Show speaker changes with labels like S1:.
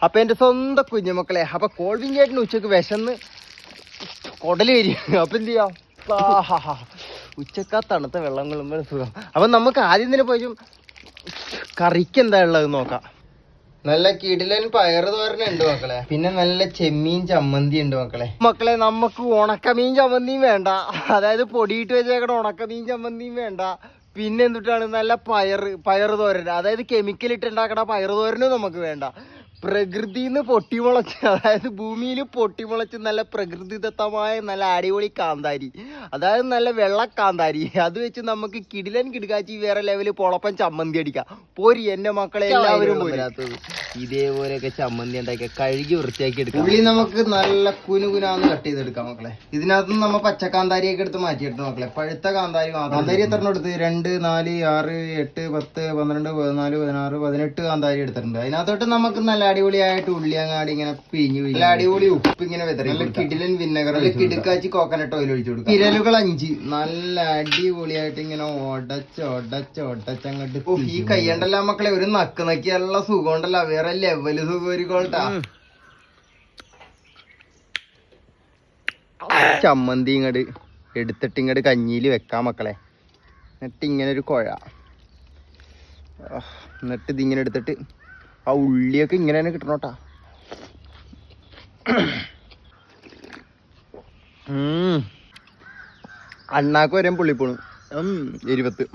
S1: അപ്പൊ എന്റെ സ്വന്തം കുഞ്ഞുമക്കളെ, അപ്പൊ കോൾവിൻ ചേട്ടന് ഉച്ചക്ക് വിശന്ന് കൊടല് വരും. അപ്പൊ എന്ത് ചെയ്യാം, ഉച്ചക്കാ തണുത്ത വെള്ളം കൊള്ളുമ്പോൾ സുഖം. അപ്പൊ നമുക്ക് ആദ്യം തന്നെ പോയി കറിക്ക് എന്താ ഉള്ളത് നോക്കാം. നല്ല കിടിലൻ പയറ് തോരനുണ്ട് മക്കളെ, പിന്നെ നല്ല ചെമ്മീൻ ചമ്മന്തി ഉണ്ട് മക്കളെ. മക്കളെ നമുക്ക് ഉണക്കമീൻ ചമ്മന്തിയും വേണ്ട, അതായത് പൊടിയിട്ട് വെച്ചേക്കണ ഉണക്കമീൻ ചമ്മന്തിയും വേണ്ട. പിന്നെ എന്തിട്ടാണ് നല്ല പയറ് തോരൻ, അതായത് കെമിക്കൽ ഇട്ട് ഉണ്ടാക്കണ പയറ് തോരനും നമുക്ക് വേണ്ട. പ്രകൃതിന്ന് പൊട്ടിമുളച്ച്, അതായത് ഭൂമിയിൽ പൊട്ടിമുളച്ച് നല്ല പ്രകൃതിദത്തമായ നല്ല അടിപൊളി കാന്താരി, അതായത് നല്ല വെള്ള കാന്താരി, അത് വെച്ച് നമുക്ക് കിടിലൻ കിടുകാച്ചി വേറെ ലെവല് പൊളപ്പൻ ചമ്മന്തി അടിക്കാം. പോരി എന്റെ മക്കളെ എല്ലാവരും പോരാത്തത്. ഇതേപോലെയൊക്കെ ചമ്മന്തി ഉണ്ടാക്കി കഴുകി വൃത്തിയാക്കി എടുക്കാം. ഉള്ളി നമുക്ക് നല്ല കുനുകുനാന്ന് കട്ട് ചെയ്തെടുക്കാം മക്കളെ. ഇതിനകത്ത് നമ്മ പച്ചക്കാന്താരിയൊക്കെ എടുത്ത് മാറ്റിയെടുത്തു മക്കളെ. പഴുത്ത കാന്താരി മാത്രം. കാന്താരി എത്ര എടുത്ത് 2, 4, 6, 8, 10, 12, 14, 16, 18 കാന്താരി എടുത്തിട്ടുണ്ട്. അതിനകത്തോട്ട് നമുക്ക് നല്ല അടിപൊളിയായിട്ട് ഉള്ളി അങ്ങാടി ഇങ്ങനെ പിഴിഞ്ഞു നല്ല അടിപൊളി ഉപ്പ് ഇങ്ങനെ വെതറി, നല്ല കിടിലൻ വിനെഗർ, കിടുക്കാച്ചി കോക്കനട്ട് ഓയിൽ ഒഴിച്ചു കൊടുക്കും. വിരലുകൾ 5 നല്ല അടിപൊളിയായിട്ട് ഇങ്ങനെ ഒടച്ചങ്ങോട്ട്. ഈ കയ്യണ്ടല്ല മക്കളെ, ഒരു നക്ക് നക്കിയുള്ള സുഖം ഉണ്ടല്ല, വേറെ ലെവല് സുഖോരിക്കോട്ടാ. ചമ്മന്തി ഇങ്ങോട്ട് എടുത്തിട്ട് ഇങ്ങോട്ട് കഞ്ഞിയിൽ വെക്കാം മക്കളെ. എന്നിട്ട് ഇങ്ങനെ ഒരു കുഴ, എന്നിട്ട് ഇതിങ്ങനെ എടുത്തിട്ട് ആ ഉള്ളിയൊക്കെ ഇങ്ങനെ തന്നെ കിട്ടണോട്ടാ. അണ്ണാക്ക് വരാൻ പുള്ളിപ്പോണു 20.